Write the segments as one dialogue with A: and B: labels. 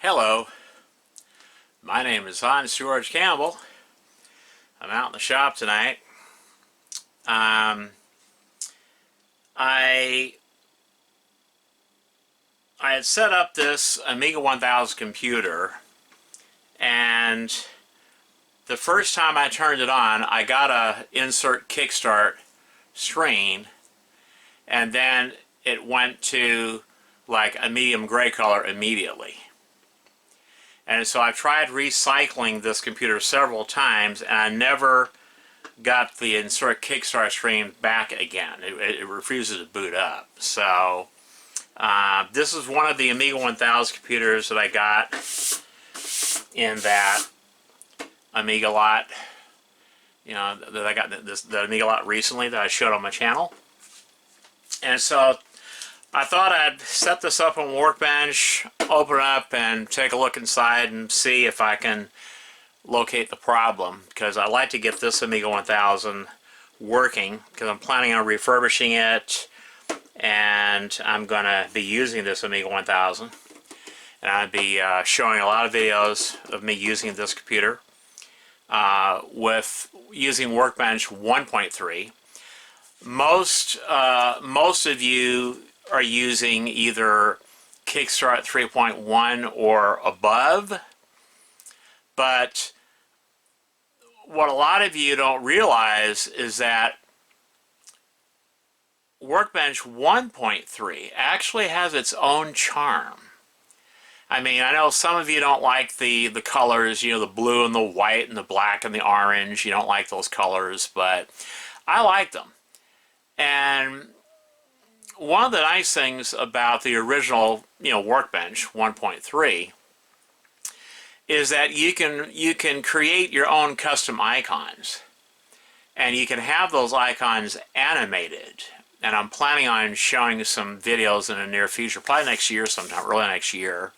A: Hello, my name is Hans George Campbell. I'm out in the shop tonight. I had set up this Amiga 1000 computer, and the first time I turned it on, I got a insert kickstart screen, and then it went to like a medium gray color immediately. And so I've tried recycling this computer several times, and I never got the insert kickstart screen back again. It refuses to boot up. So this is one of the Amiga 1000 computers that I got in that Amiga lot. You know, that I got the Amiga lot recently that I showed on my channel. And so I thought I'd set this up on Workbench, open it up, and take a look inside and see if I can locate the problem, because I'd like to get this Amiga 1000 working, because I'm planning on refurbishing it, and I'm going to be using this Amiga 1000, and I'll be showing a lot of videos of me using this computer with using Workbench 1.3. Most of you are using either Kickstart 3.1 or above, but what a lot of you don't realize is that Workbench 1.3 actually has its own charm. I mean, I know some of you don't like the colors, you know, the blue and the white and the black and the orange. You don't like those colors, but I like them. And one of the nice things about the original, you know, Workbench 1.3 is that you can create your own custom icons, and you can have those icons animated. And I'm planning on showing some videos in the near future, probably next year sometime, early next year,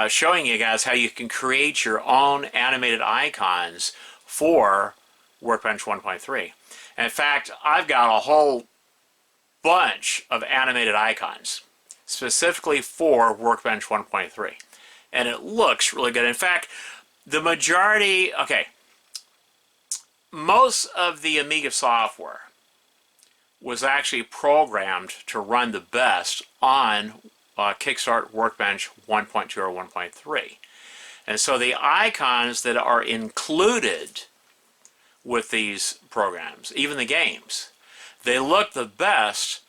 A: showing you guys how you can create your own animated icons for Workbench 1.3. And in fact, I've got a whole bunch of animated icons specifically for Workbench 1.3, and it looks really good. In fact, the majority, most of the Amiga software was actually programmed to run the best on Kickstart Workbench 1.2 or 1.3. And so the icons that are included with these programs, even the games, they look the best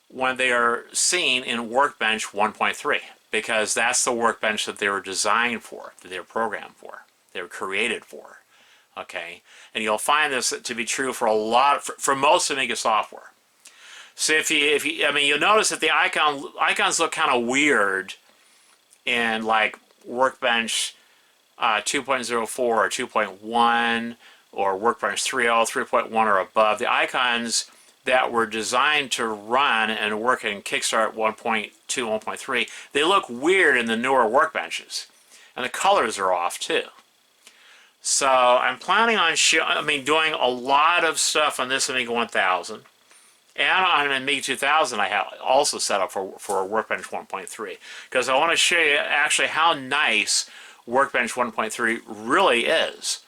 A: when they are seen in Workbench 1.3, because that's the Workbench that they were designed for, that they were programmed for, they were created for. Okay, and you'll find this to be true for for most Amiga software. So if you, I mean, you'll notice that the icons look kind of weird in like Workbench 2.04 or 2.1 or Workbench 3.0, 3.1 or above. The icons that were designed to run and work in Kickstart 1.2, 1.3, they look weird in the newer Workbenches, and the colors are off too. So I'm planning on doing a lot of stuff on this Amiga 1000, and on an Amiga 2000 I have also set up for Workbench 1.3, because I want to show you actually how nice Workbench 1.3 really is.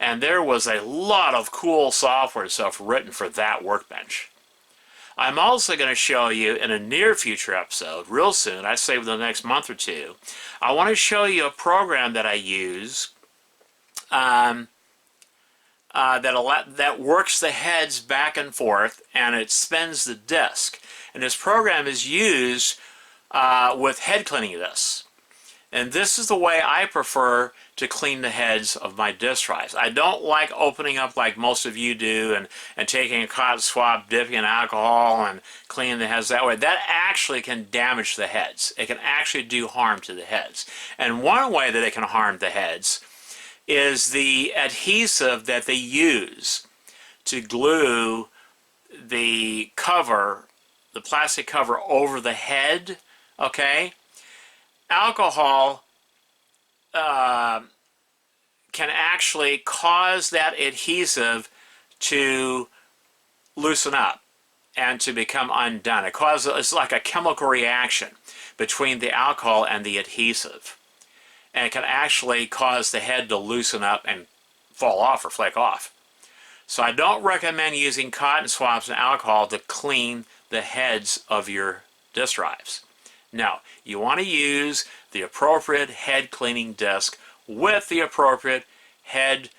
A: And there was a lot of cool software stuff written for that Workbench. I'm also going to show you in a near future episode, real soon, I'd say within the next month or two, I want to show you a program that I use that works the heads back and forth, and it spins the disk. And this program is used with head cleaning disks. And this is the way I prefer to clean the heads of my disk drives. I don't like opening up like most of you do and taking a cotton swab, dipping in alcohol, and cleaning the heads that way. That actually can damage the heads. It can actually do harm to the heads. And one way that it can harm the heads is the adhesive that they use to glue the cover, the plastic cover over the head, okay? Alcohol can actually cause that adhesive to loosen up and to become undone. It's like a chemical reaction between the alcohol and the adhesive. and it can actually cause the head to loosen up and fall off or flake off. So I don't recommend using cotton swabs and alcohol to clean the heads of your disk drives. No, you want to use the appropriate head cleaning disc with the appropriate head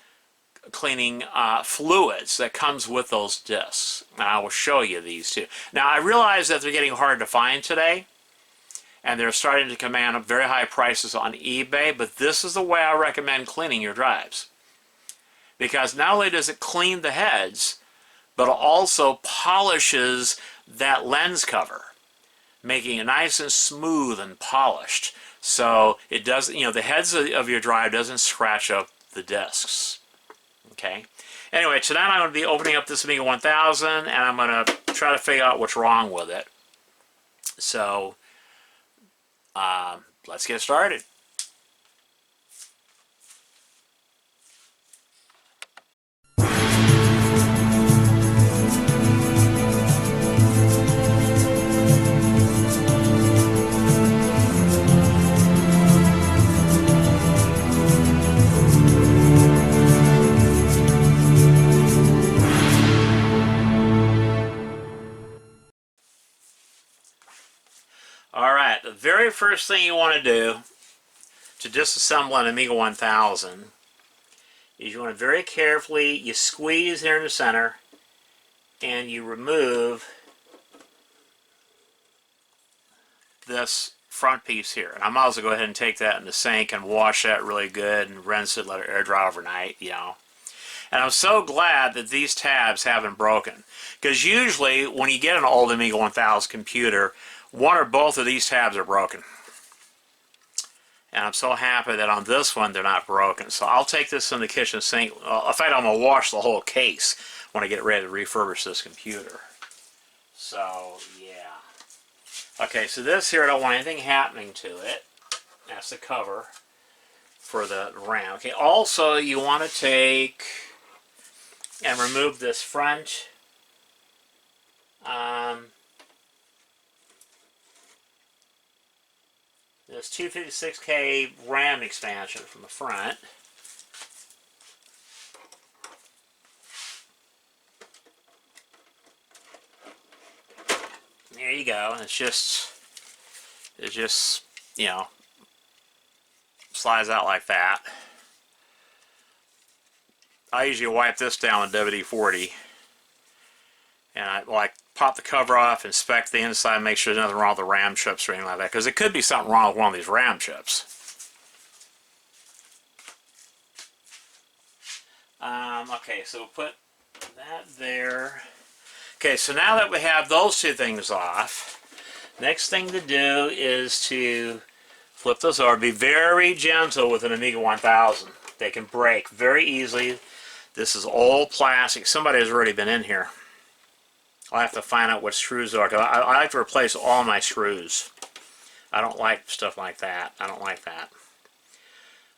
A: cleaning fluids that comes with those discs. And I will show you these too. Now I realize that they're getting hard to find today, and they're starting to command very high prices on eBay, but this is the way I recommend cleaning your drives. Because not only does it clean the heads, but it also polishes that lens cover, making it nice and smooth and polished. So it doesn't, the heads of your drive doesn't scratch up the discs. Okay. Anyway, tonight I'm going to be opening up this Amiga 1000, and I'm going to try to figure out what's wrong with it. So, let's get started. Alright, the very first thing you want to do to disassemble an Amiga 1000 is you want to very carefully, you squeeze here in the center and you remove this front piece here. And I might as well go ahead and take that in the sink and wash that really good and rinse it, let it air dry overnight, And I'm so glad that these tabs haven't broken. Because usually when you get an old Amiga 1000 computer, one or both of these tabs are broken. And I'm so happy that on this one they're not broken. So I'll take this in the kitchen sink. In fact, I'm going to wash the whole case when I get ready to refurbish this computer. So, yeah. Okay, so this here, I don't want anything happening to it. That's the cover for the RAM. Okay, also you want to take and remove this front this 256K RAM expansion from the front. There you go. It's just, slides out like that. I usually wipe this down with WD-40, and I pop the cover off, inspect the inside, make sure there's nothing wrong with the RAM chips or anything like that, because it could be something wrong with one of these RAM chips. Okay, so we'll put that there. Okay, so now that we have those two things off, next thing to do is to flip those over. Be very gentle with an Amiga 1000. They can break very easily. This is old plastic. Somebody has already been in here. I'll have to find out what screws are, because I like to replace all my screws. I don't like stuff like that. I don't like that.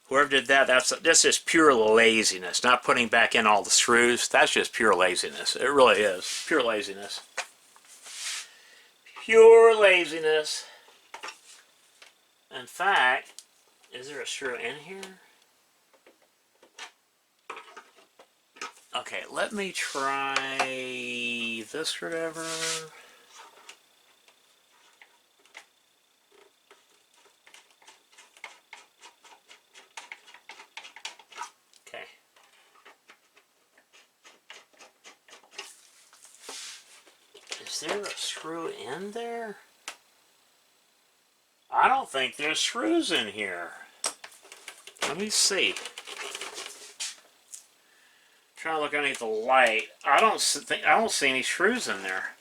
A: Whoever did that, that's just pure laziness. Not putting back in all the screws. That's just pure laziness. It really is. Pure laziness. Pure laziness. In fact, is there a screw in here? Okay, let me try this screwdriver. Okay. Is there a screw in there? I don't think there's screws in here. Let me see. Trying to look underneath the light. I don't see any screws in there.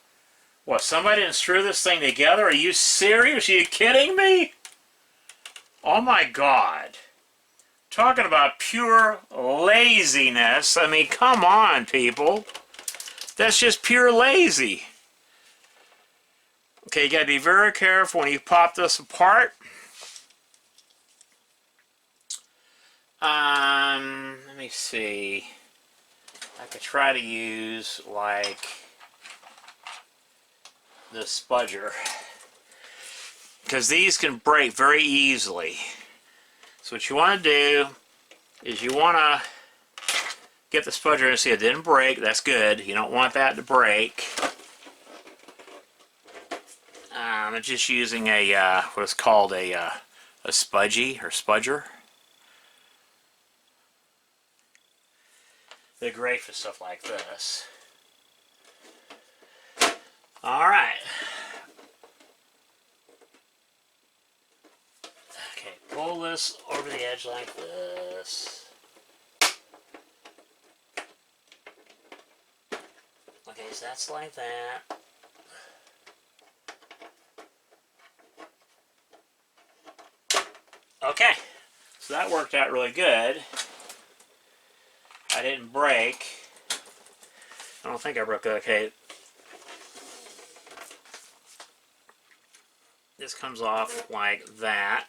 A: What, somebody didn't screw this thing together? Are you serious? Are you kidding me? Oh my God. Talking about pure laziness. I mean, come on, people. That's just pure lazy. Okay, you gotta be very careful when you pop this apart. Let me see. I could try to use like this spudger, because these can break very easily. So what you want to do is you want to get the spudger and see it didn't break. That's good. You don't want that to break. I'm just using a what's called a spudgy or spudger. They're great for stuff like this. All right. Okay, pull this over the edge like this. Okay, so that's like that. Okay, so that worked out really good. I didn't break. I don't think I broke it. Okay. This comes off like that.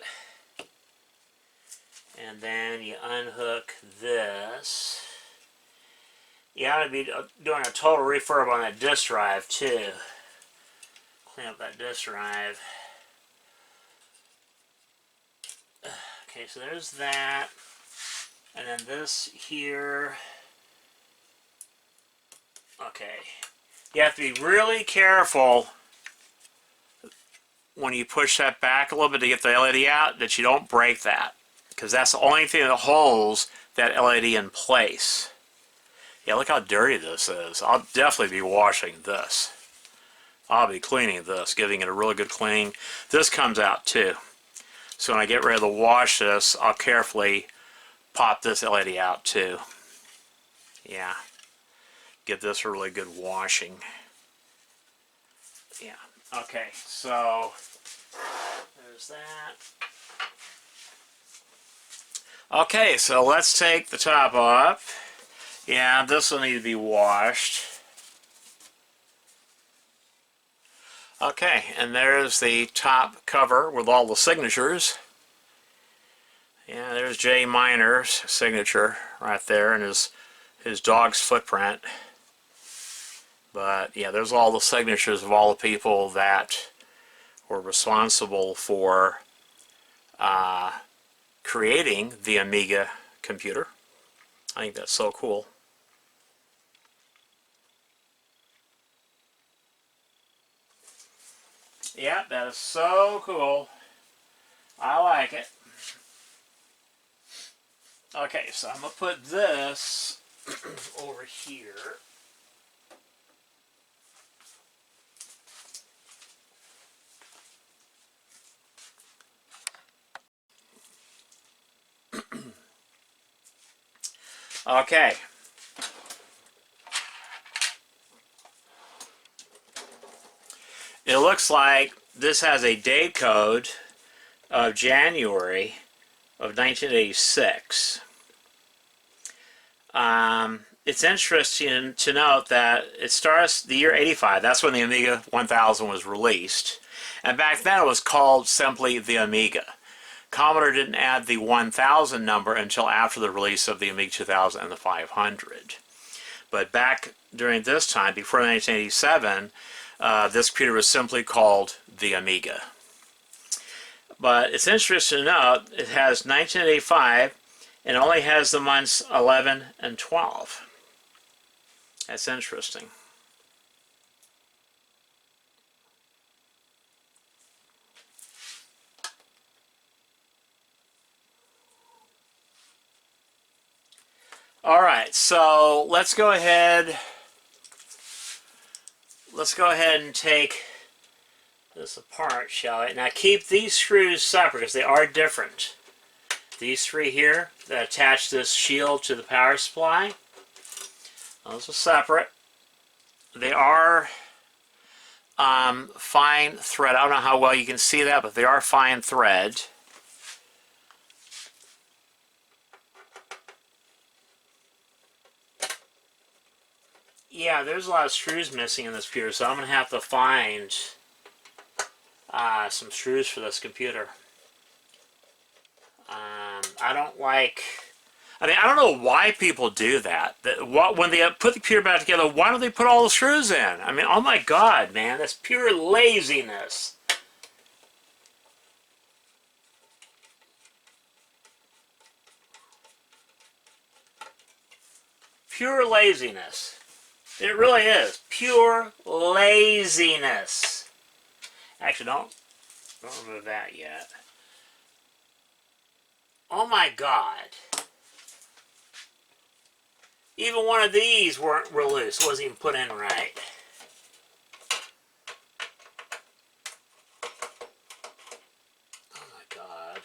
A: And then you unhook this. You ought to be doing a total refurb on that disk drive too. Clean up that disk drive. Okay, so there's that. And then this here. Okay. You have to be really careful when you push that back a little bit to get the LED out that you don't break that. Because that's the only thing that holds that LED in place. Yeah, look how dirty this is. I'll definitely be washing this. I'll be cleaning this, giving it a really good clean. This comes out too. So when I get ready to wash this, I'll carefully pop this LED out too. Yeah. Give this a really good washing. Yeah. Okay, so there's that. Okay, so let's take the top off. Yeah, this will need to be washed. Okay, and there's the top cover with all the signatures. Yeah, there's Jay Miner's signature right there and his dog's footprint. But yeah, there's all the signatures of all the people that were responsible for creating the Amiga computer. I think that's so cool. Yeah, that is so cool. I like it. Okay, so I'm going to put this over here. Okay. It looks like this has a date code of January of 1986. It's interesting to note that it starts the year 85. That's when the Amiga 1000 was released. And back then it was called simply the Amiga. Commodore didn't add the 1000 number until after the release of the Amiga 2000 and the 500. But back during this time, before 1987, this computer was simply called the Amiga. But it's interesting to note it has 1985 and only has the months 11 and 12. That's interesting. Alright, so let's go ahead and take this apart, shall we? Now keep these screws separate because they are different. These three here that attach this shield to the power supply, those are separate. They are fine thread. I don't know how well you can see that, but they are fine thread. Yeah, there's a lot of screws missing in this computer, so I'm going to have to find some screws for this computer. I don't like... I mean, I don't know why people do that. When they put the computer back together, why don't they put all the screws in? I mean, oh my God, man, that's pure laziness. Pure laziness. It really is. Pure laziness. Actually, don't remove that yet. Oh my God. Even one of these were loose. Wasn't even put in right. Oh my God.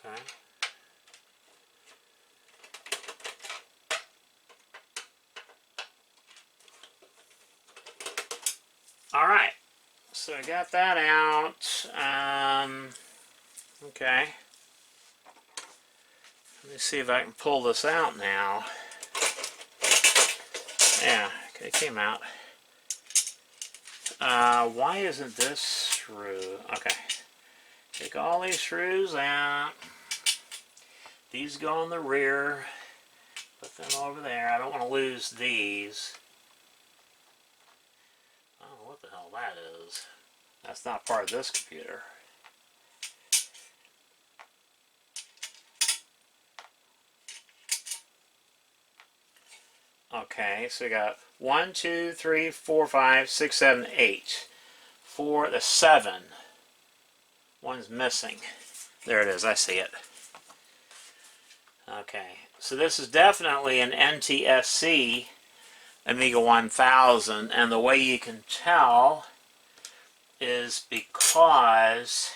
A: Okay. All right. So I got that out. Okay. Let me see if I can pull this out now. Yeah, okay, it came out. Why isn't this screw? Okay. Take all these screws out. These go in the rear. Put them over there. I don't want to lose these. I don't know what the hell that is. That's not part of this computer. Okay, so we got 1, 2, 3, 4, 5, 6, 7, 8. 4, the 7. One's missing. There it is, I see it. Okay, so this is definitely an NTSC Amiga 1000, and the way you can tell is because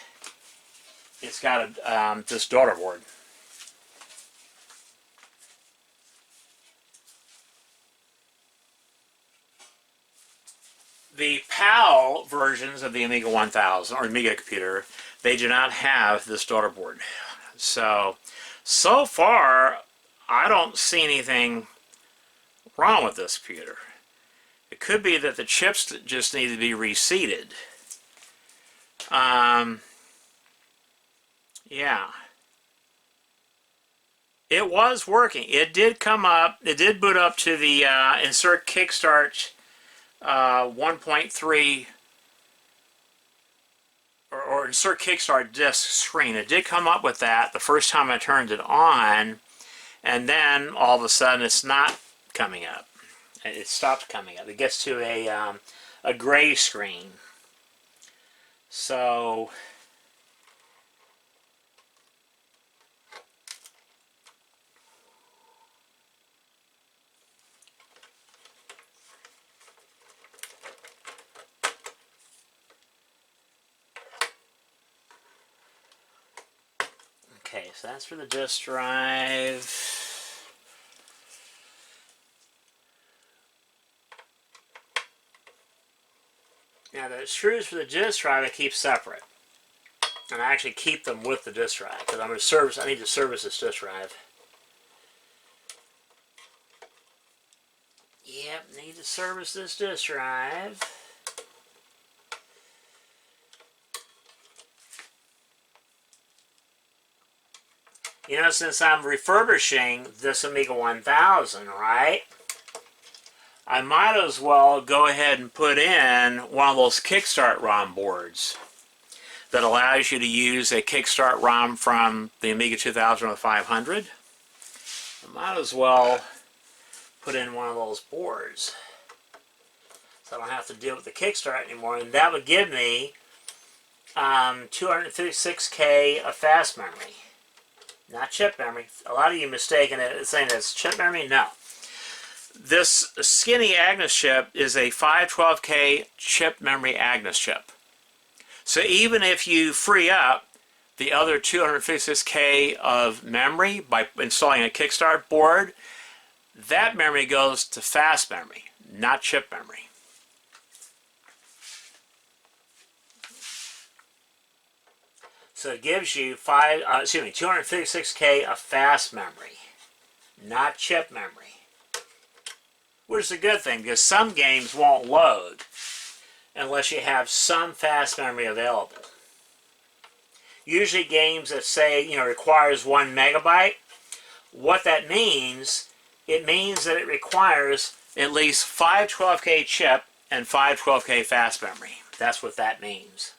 A: it's got a, this daughter board. The PAL versions of the Amiga 1000, or Amiga computer, they do not have this daughter board. So far, I don't see anything wrong with this computer. It could be that the chips just need to be reseated. Yeah. It was working. It did come up, it did boot up to the insert kickstart 1.3 or insert kickstart disk screen. It did come up with that the first time I turned it on, and then all of a sudden it's not coming up. It stopped coming up. It gets to a gray screen. So okay, so that's for the disk drive. Now the screws for the disk drive I keep separate, and I actually keep them with the disk drive because I'm going to service. I need to service this disk drive. Yep, need to service this disk drive. You know, since I'm refurbishing this Amiga 1000, right? I might as well go ahead and put in one of those Kickstart ROM boards that allows you to use a Kickstart ROM from the Amiga 2000 or 500. I might as well put in one of those boards so I don't have to deal with the Kickstart anymore, and that would give me 256K of fast memory. Not chip memory. A lot of you mistaken it saying it's chip memory. No. This skinny Agnes chip is a 512K chip memory Agnes chip. So even if you free up the other 256K of memory by installing a Kickstart board, that memory goes to fast memory, not chip memory. So it gives you 256K of fast memory, not chip memory. Which is a good thing because some games won't load unless you have some fast memory available. Usually games that say, requires 1 megabyte, what that means it means that it requires at least 5 12K chip and 5 12K fast memory. That's what that means.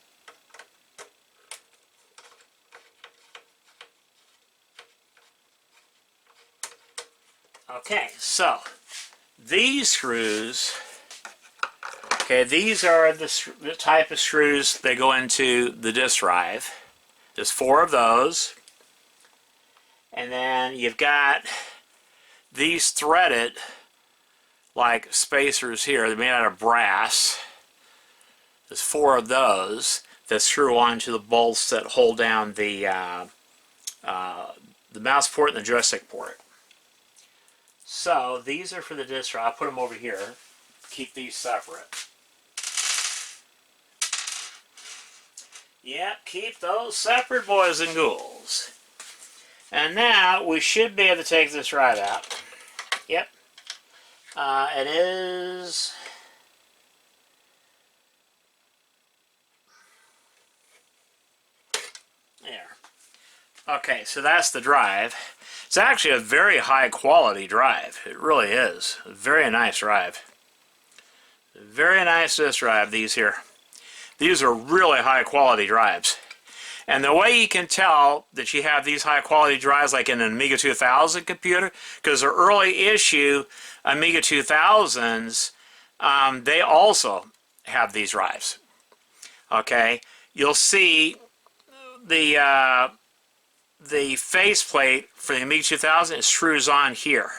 A: Okay, so these screws, okay, these are the type of screws that go into the disk drive. There's 4 of those. And then you've got these threaded like spacers here. They're made out of brass. There's 4 of those that screw onto the bolts that hold down the mouse port and the joystick port. So these are for the disk drive. I'll put them over here. Keep these separate. Yep, keep those separate, boys and ghouls. And now we should be able to take this drive out. Yep. It is... there. Okay, so that's the drive. It's actually a very high quality drive. It really is. A very nice drive. Very nice disk drive, these here. These are really high quality drives. And the way you can tell that you have these high quality drives like in an Amiga 2000 computer, because the early issue Amiga 2000s, they also have these drives. Okay, you'll see the faceplate for the Amiga 2000 is screws on here.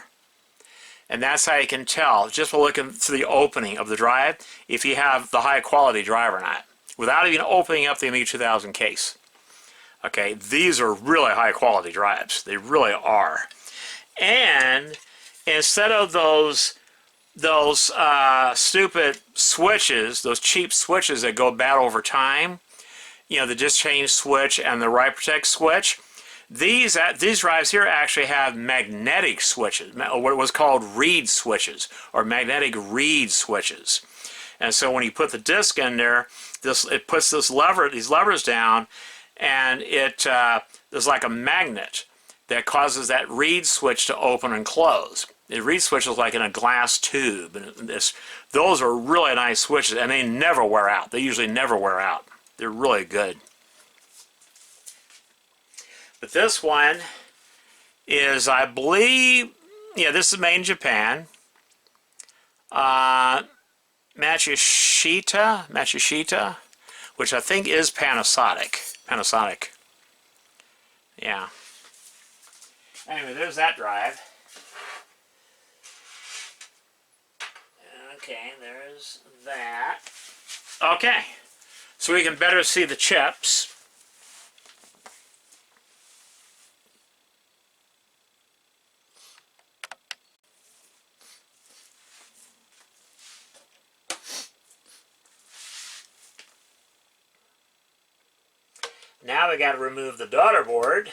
A: And that's how you can tell, just by looking through the opening of the drive, if you have the high quality drive or not, without even opening up the Amiga 2000 case. Okay, these are really high quality drives. They really are. And instead of those stupid switches, those cheap switches that go bad over time, you know, the disk change switch and the write protect switch, these drives here actually have magnetic switches, what was called reed switches, or magnetic reed switches. And so when you put the disk in there, it puts these levers down, and there's like a magnet that causes that reed switch to open and close. The reed switch is like in a glass tube, and those are really nice switches, and they never wear out. They usually never wear out. They're really good. But this one is, I believe, yeah, this is made in Japan. Matsushita, which I think is Panasonic. Yeah. Anyway, there's that drive. Okay, there's that. Okay, so we can better see the chips. Now we got to remove the daughter board.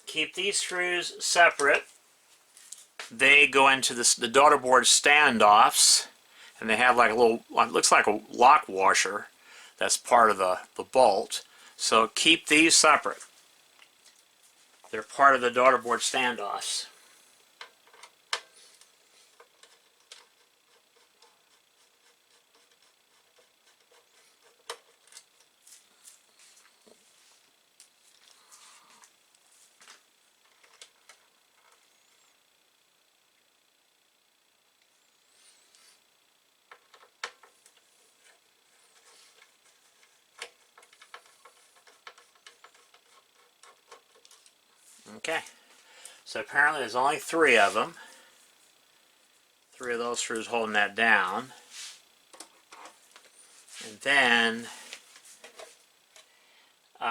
A: Keep these screws separate. They go into the daughter board standoffs, and they have like a little, it looks like a lock washer that's part of the bolt. So keep these separate. They're part of the daughter board standoffs. Okay, so apparently there's only 3 of them. 3 of those screws holding that down. And then you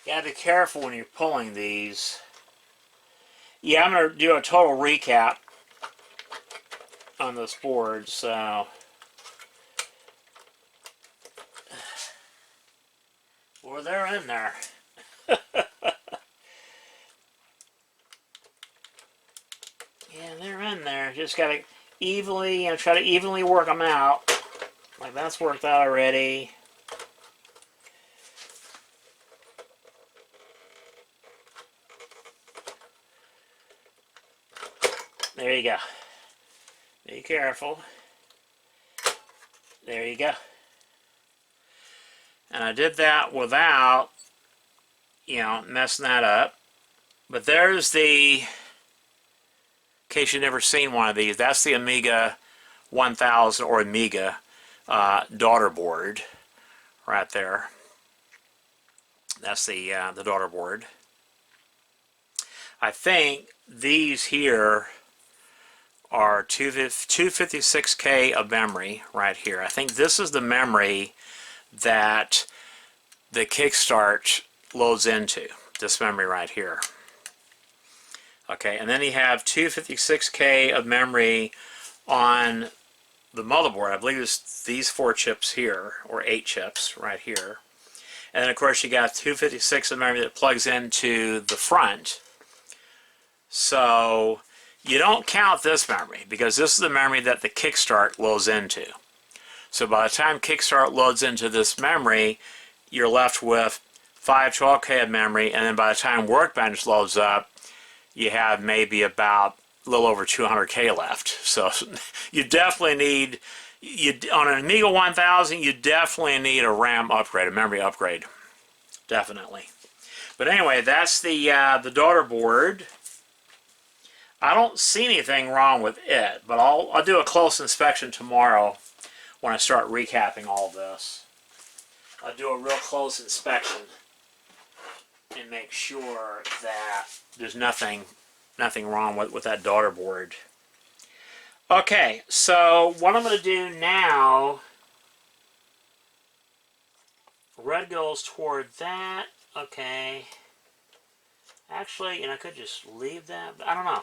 A: gotta be careful when you're pulling these. Yeah, I'm gonna do a total recap on this board, so well, they're in there. Yeah, they're in there. Just gotta, evenly, try to evenly work them out. Like that's worked out already. There you go. Be careful. There you go. And I did that without, messing that up. But there's the, in case you've never seen one of these, that's the Amiga 1000 or Amiga daughter board right there. That's the daughter board. I think these here are 256K of memory right here. I think this is the memory that the Kickstart loads into, this memory right here. Okay, and then you have 256K of memory on the motherboard. I believe it's these 4 chips here, or 8 chips right here. And then of course you got 256 of memory that plugs into the front. So you don't count this memory because this is the memory that the Kickstart loads into. So by the time Kickstart loads into this memory, you're left with 512K of memory, and then by the time Workbench loads up, you have maybe about a little over 200K left. So you definitely need, on an Amiga 1000, you definitely need a RAM upgrade, a memory upgrade. Definitely. But anyway, that's the daughter board. I don't see anything wrong with it, but I'll do a close inspection tomorrow when I start recapping all this. I'll do a real close inspection and make sure that there's nothing wrong with that daughter board. Okay, so what I'm going to do now, red goes toward that. Okay. Actually, I could just leave that, but I don't know.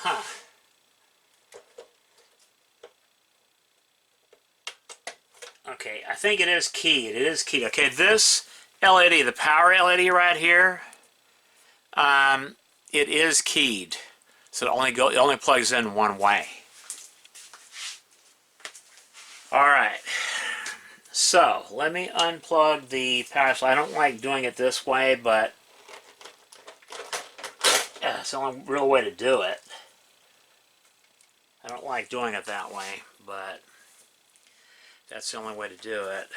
A: Huh. Okay, I think it is keyed. It is keyed. Okay, this LED, the power LED right here, it is keyed. So it only plugs in one way. Alright. So, let me unplug the power supply. I don't like doing it this way, but it's the only real way to do it. I don't like doing it that way, but that's the only way to do it.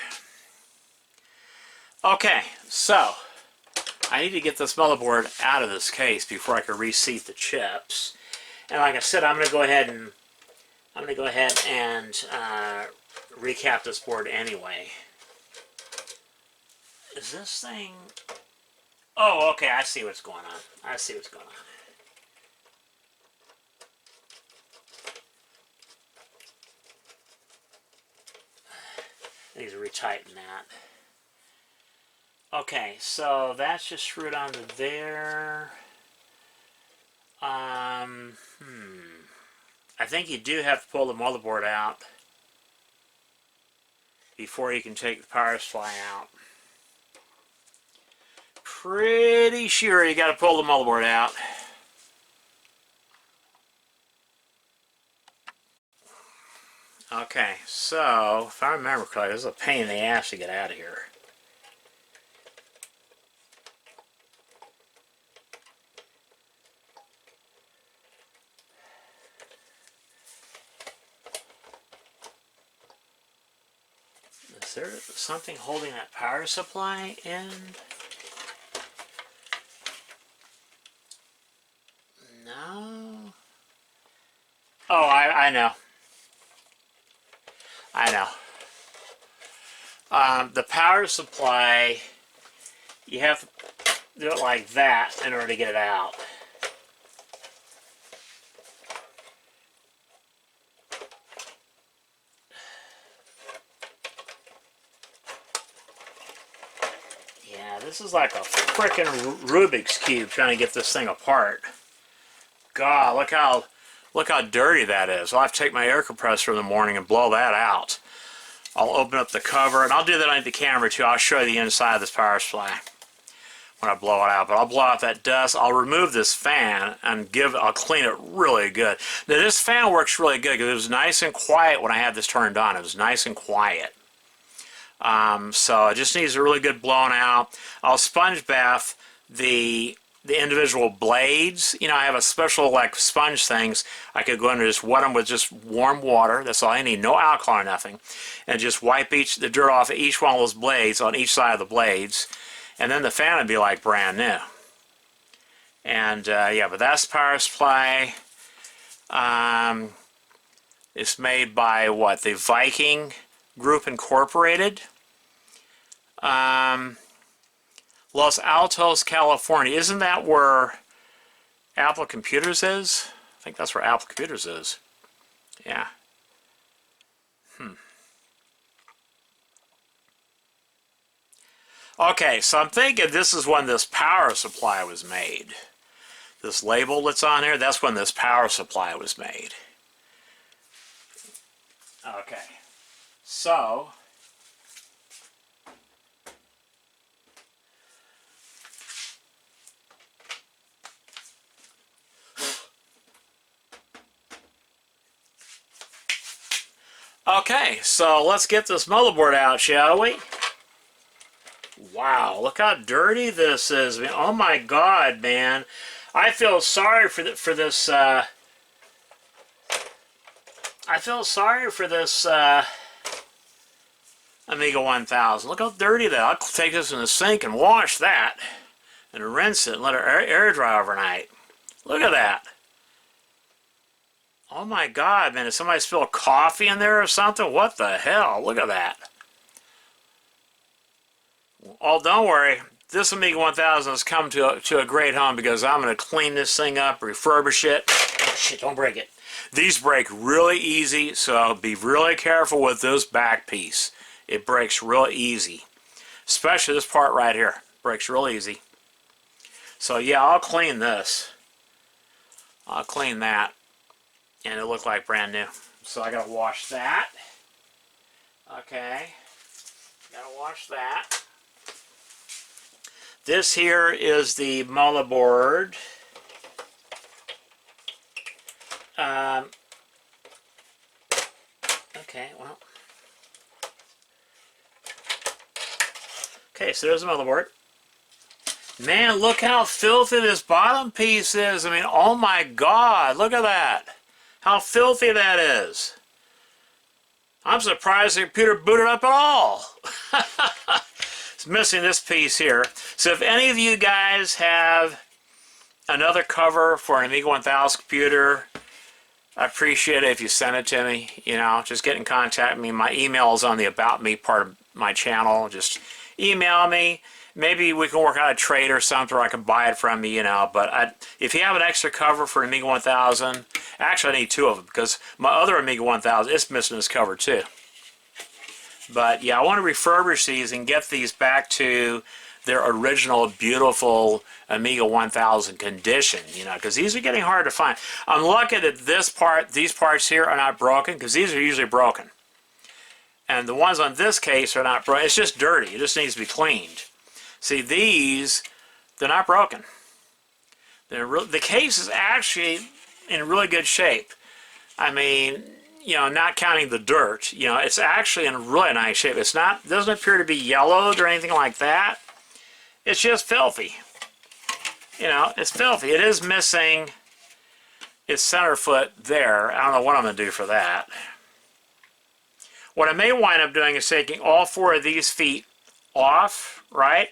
A: Okay, so I need to get this motherboard out of this case before I can reseat the chips. And like I said, I'm going to go ahead and recap this board anyway. Is this thing? Oh, okay. I see what's going on. I see what's going on. I need to retighten that. Okay, so that's just screwed onto there. I think you do have to pull the motherboard out before you can take the power supply out. Pretty sure you got to pull the motherboard out. Okay, so if I remember correctly, this is a pain in the ass to get out of here. Is there something holding that power supply in? No. Oh, I know. I know. The power supply, you have to do it like that in order to get it out. Yeah, this is like a frickin' Rubik's Cube trying to get this thing apart. God, look how dirty that is. I'll have to take my air compressor in the morning and blow that out. I'll open up the cover, and I'll do that on the camera too. I'll show you the inside of this power supply. when I blow it out, but I'll blow out that dust. I'll remove this fan and I'll clean it really good. Now this fan works really good because it was nice and quiet when I had this turned on. It was nice and quiet. So it just needs a really good blown out. I'll sponge bath the individual blades. You know, I have a special like sponge things. I could go in and just wet them with just warm water. That's all I need. No alcohol or nothing. And just wipe the dirt off of each one of those blades on each side of the blades. And then the fan would be like brand new. And yeah, but that's the power supply. It's made by what? The Viking Group Incorporated. Los Altos, California. Isn't that where Apple Computers is? I think that's where Apple Computers is. Yeah. Okay, so I'm thinking this is when this power supply was made. This label that's on here, that's when this power supply was made. Okay. So, okay, so let's get this motherboard out, shall we? Wow, look how dirty this is. I mean, oh my God, man. I feel sorry for this. I feel sorry for this Amiga 1000. Look how dirty that. I'll take this in the sink and wash that, and rinse it and let it air dry overnight. Look at that. Oh my God, man! Did somebody spill coffee in there or something? What the hell? Look at that. Oh, don't worry. This Amiga 1000 has come to a great home because I'm going to clean this thing up, refurbish it. Oh, shit, don't break it. These break really easy, so be really careful with this back piece. It breaks real easy. Especially this part right here. Breaks real easy. So yeah, I'll clean this. I'll clean that. And it'll look like brand new. So I got to wash that. Okay. Got to wash that. This here is the motherboard. Okay, well. Okay, so there's the motherboard. Man, look how filthy this bottom piece is. I mean, oh my God, look at that. How filthy that is. I'm surprised the computer booted up at all. It's missing this piece here. So if any of you guys have another cover for an Amiga 1000 computer, I appreciate it if you send it to me. You know, just get in contact with me. My email is on the About Me part of my channel. Just email me. Maybe we can work out a trade or something, or I can buy it from you, you know. But if you have an extra cover for an Amiga 1000, actually I need two of them because my other Amiga 1000, it's missing this cover too. But yeah, I want to refurbish these and get these back to their original beautiful Amiga 1000 condition, you know, because these are getting hard to find. I'm lucky that these parts here are not broken, because these are usually broken. And the ones on this case are not broken. It's just dirty. It just needs to be cleaned. See, these, they're not broken. The case is actually in really good shape. I mean, you know, not counting the dirt, you know, it's actually in really nice shape. It's not, doesn't appear to be yellowed or anything like that. It's just filthy. You know, it's filthy. It is missing its center foot there. I don't know what I'm going to do for that. What I may wind up doing is taking all four of these feet off, right?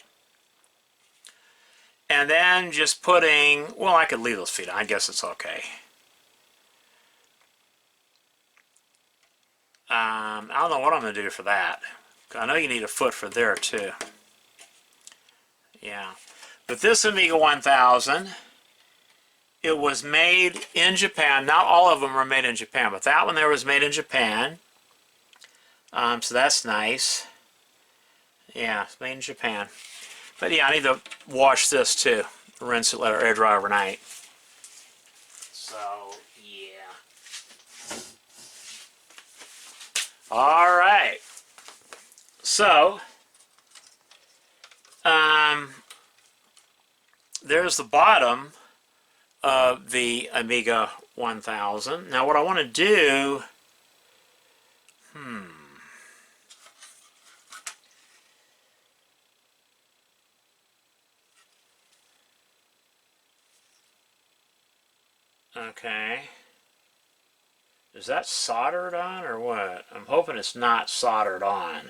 A: And then just putting, well, I could leave those feet on. I guess it's okay. I don't know what I'm going to do for that. I know you need a foot for there too. Yeah. But this Amiga 1000, it was made in Japan. Not all of them were made in Japan, but that one there was made in Japan. So that's nice. Yeah, it's made in Japan. But yeah, I need to wash this too. Rinse it, let it air dry overnight. So, yeah. Alright. So, there's the bottom of the Amiga 1000. Now what I want to do, okay, is that soldered on or what? I'm hoping it's not soldered on.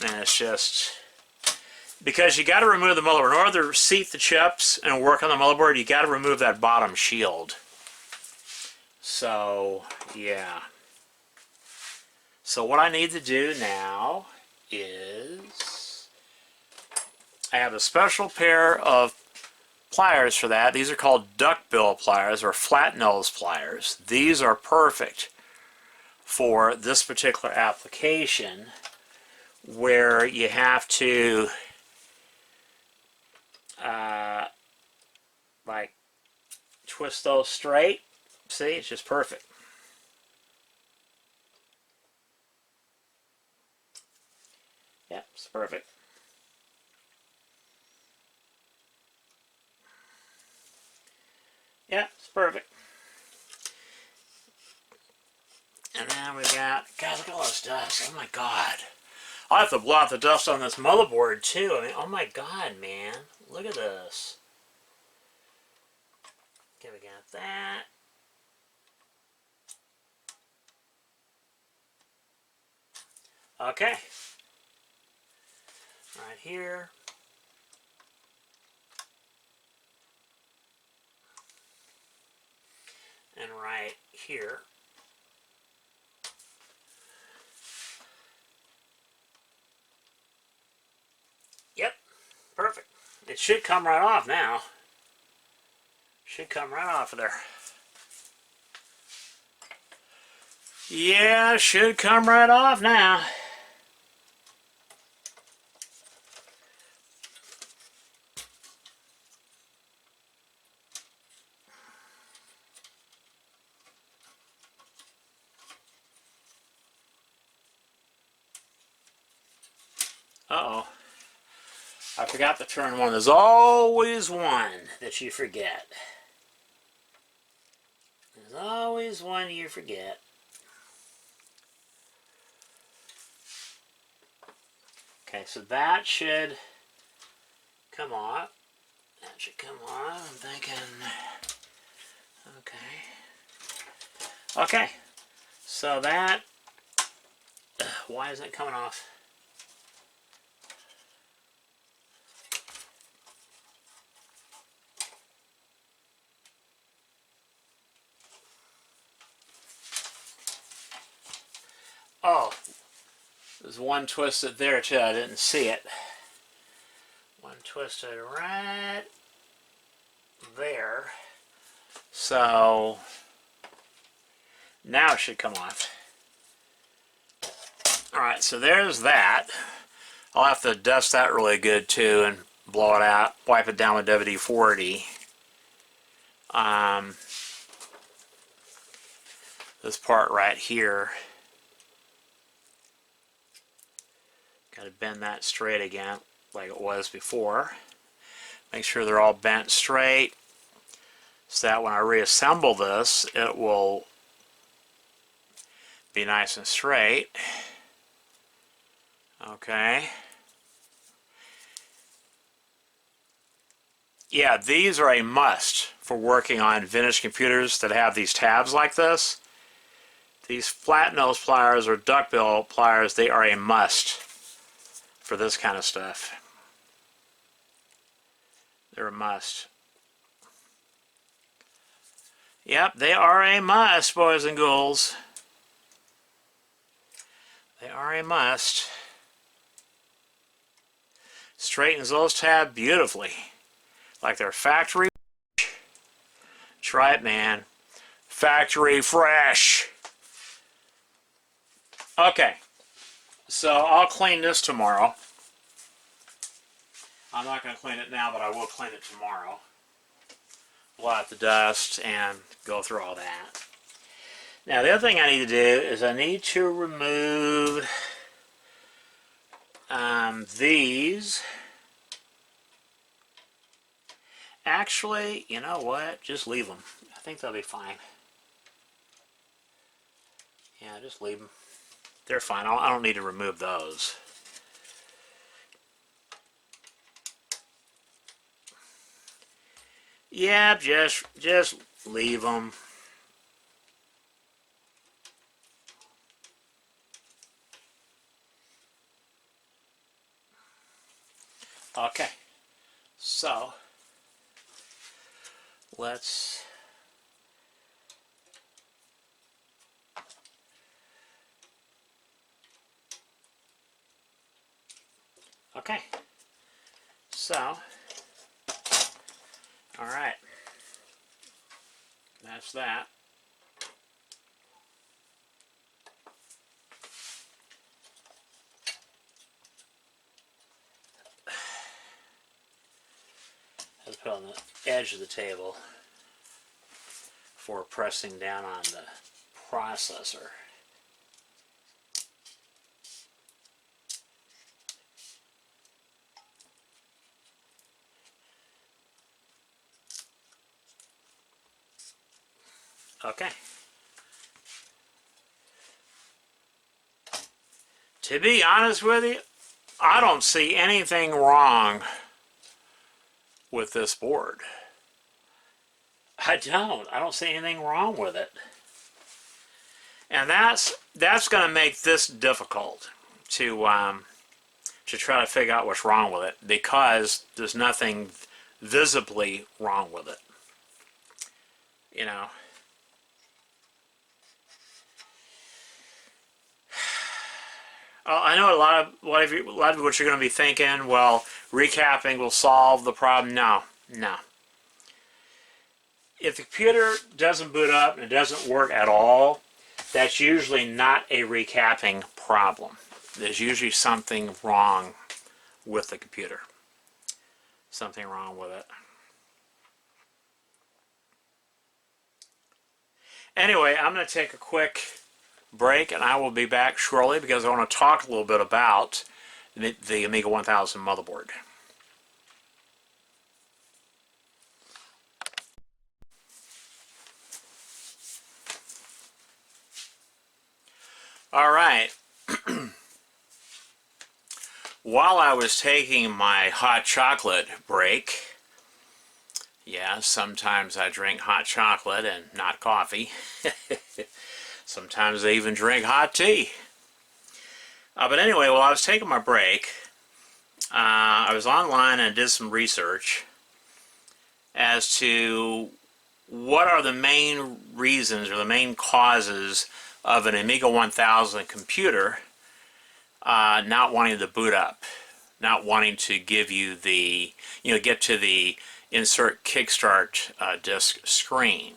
A: And it's just, because you got to remove the motherboard. In order to seat the chips and work on the motherboard, you got to remove that bottom shield. So, yeah. So what I need to do now is, I have a special pair of pliers for that. These are called duckbill pliers or flat nose pliers. These are perfect for this particular application where you have to like twist those straight. See, it's just perfect. Yeah, it's perfect. Yeah, it's perfect. And then we got, God, look at all this dust. Oh my God. I'll have to blow out the dust on this motherboard too. I mean, oh my God, man. Look at this. Okay, we got that. Okay. Right here. And right here. Yep, perfect. It should come right off now. Should come right off of there. Yeah, should come right off now. Uh-oh. I forgot to turn one. There's always one that you forget. There's always one you forget. Okay, so that should come off. That should come off. I'm thinking, okay. Okay, so that, why isn't it coming off? Oh, there's one twisted there too. I didn't see it. One twisted right there. So now it should come off. Alright, so there's that. I'll have to dust that really good too and blow it out, wipe it down with WD-40. This part right here, got to bend that straight again like it was before. Make sure they're all bent straight so that when I reassemble this it will be nice and straight. Okay. Yeah, these are a must for working on vintage computers that have these tabs like this. These flat nose pliers or duckbill pliers, they are a must for this kind of stuff. They're a must. Yep, they are a must, boys and ghouls. They are a must. Straightens those tabs beautifully. Like they're factory. Try it, man. Factory fresh. Okay. So I'll clean this tomorrow. I'm not going to clean it now, but I will clean it tomorrow. Blow out the dust and go through all that. Now the other thing I need to do is I need to remove these actually, you know what? Just leave them. I think they'll be fine. Yeah, just leave them. They're fine. I don't need to remove those. Yeah, just leave them. Okay, so let's okay. So, all right. That's that. Let's put it on the edge of the table before pressing down on the processor. Okay. To be honest with you, I don't see anything wrong with this board. I don't see anything wrong with it. And that's going to make this difficult to try to figure out what's wrong with it, because there's nothing visibly wrong with it. You know. I know a lot of what you're going to be thinking, well, recapping will solve the problem. No. If the computer doesn't boot up and it doesn't work at all, that's usually not a recapping problem. There's usually something wrong with the computer. Something wrong with it. Anyway, I'm going to take a quick break, and I will be back shortly because I want to talk a little bit about the Amiga 1000 motherboard. All right. While I was taking my hot chocolate break, yeah, sometimes I drink hot chocolate and not coffee. Sometimes I even drink hot tea. But anyway, while I was taking my break, I was online and did some research as to what are the main reasons or the main causes of an Amiga 1000 computer not wanting to boot up, not wanting to give you the, get to the insert kickstart disk screen.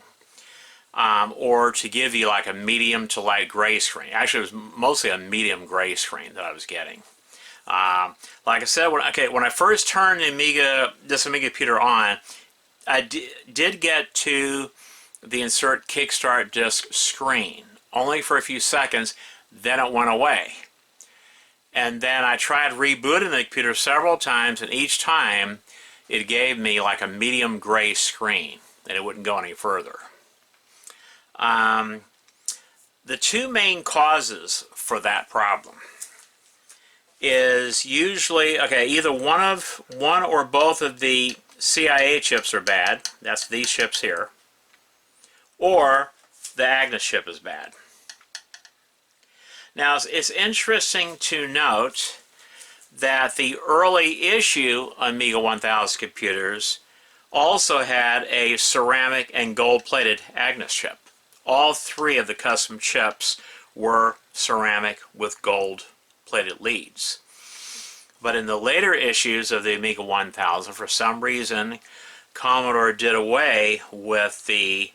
A: Or to give you like a medium to light gray screen. Actually, it was mostly a medium gray screen that I was getting. Like I said, when I first turned this Amiga computer on, I did get to the insert kickstart disk screen, only for a few seconds, then it went away. And then I tried rebooting the computer several times, and each time it gave me like a medium gray screen, and it wouldn't go any further. The two main causes for that problem is usually, either one or both of the CIA chips are bad, that's these chips here, or the Agnes chip is bad. Now, it's interesting to note that the early issue Amiga 1000 computers also had a ceramic and gold-plated Agnes chip. All three of the custom chips were ceramic with gold-plated leads. But in the later issues of the Amiga 1000, for some reason, Commodore did away with the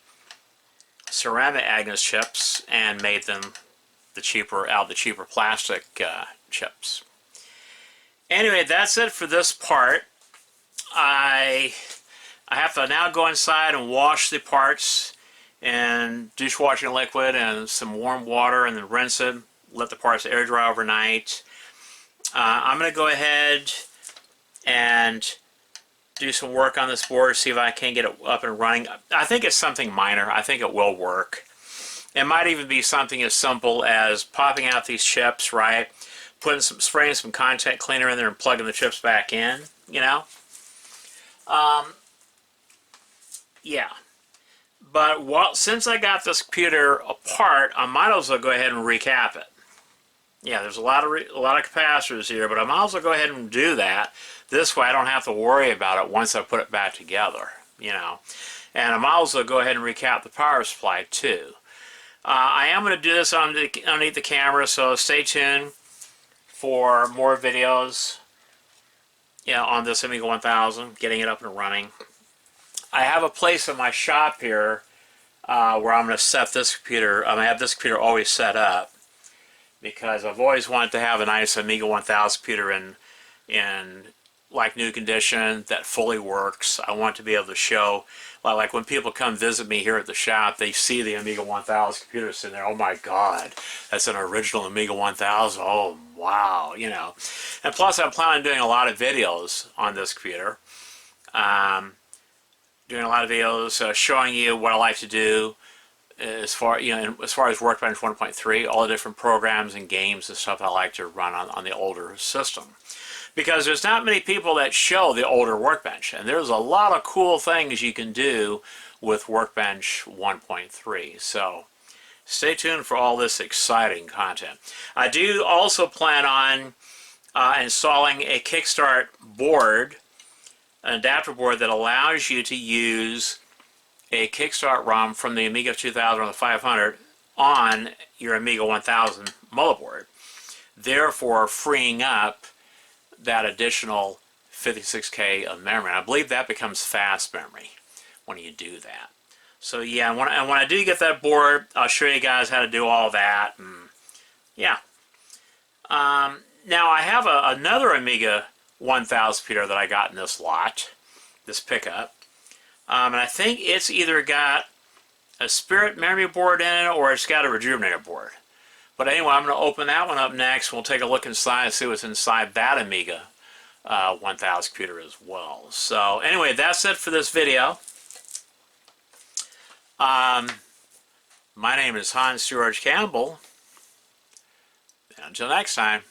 A: ceramic Agnes chips and made them the cheaper plastic chips. Anyway, that's it for this part. I have to now go inside and wash the parts in dishwashing liquid and some warm water, and then rinse it, let the parts air dry overnight. I'm going to go ahead and do some work on this board, see if I can get it up and running. I think it's something minor. I think it will work. It might even be something as simple as popping out these chips, right? Spraying some contact cleaner in there and plugging the chips back in, you know? Yeah. But since I got this computer apart, I might as well go ahead and recap it. Yeah, there's a lot of capacitors here, but I might as well go ahead and do that. This way I don't have to worry about it once I put it back together, you know. And I might as well go ahead and recap the power supply too. I am going to do this underneath the camera, so stay tuned for more videos, you know, on this Amiga 1000, getting it up and running. I have a place in my shop here where I'm going to set this computer. I have this computer always set up because I've always wanted to have a nice Amiga 1000 computer in like new condition that fully works. I want to be able to show, like when people come visit me here at the shop, they see the Amiga 1000 computer sitting there. Oh my God, that's an original Amiga 1000. Oh wow, you know. And plus, I'm planning on doing a lot of videos on this computer. Doing a lot of videos showing you what I like to do as far as Workbench 1.3, all the different programs and games and stuff I like to run on the older system. Because there's not many people that show the older Workbench, and there's a lot of cool things you can do with Workbench 1.3. So stay tuned for all this exciting content. I do also plan on installing a Kickstart board, an adapter board that allows you to use a Kickstart ROM from the Amiga 2000 or the 500 on your Amiga 1000 motherboard, therefore freeing up that additional 56K of memory. I believe that becomes fast memory when you do that. So yeah, when I do get that board, I'll show you guys how to do all that. And yeah. Now I have another Amiga 1000 computer that I got in this lot, this pickup. And I think it's either got a Spirit memory board in it or it's got a Rejuvenator board. But anyway, I'm going to open that one up next. We'll take a look inside and see what's inside that Amiga 1000 computer as well. So anyway, that's it for this video. My name is Hans George Campbell. Until next time.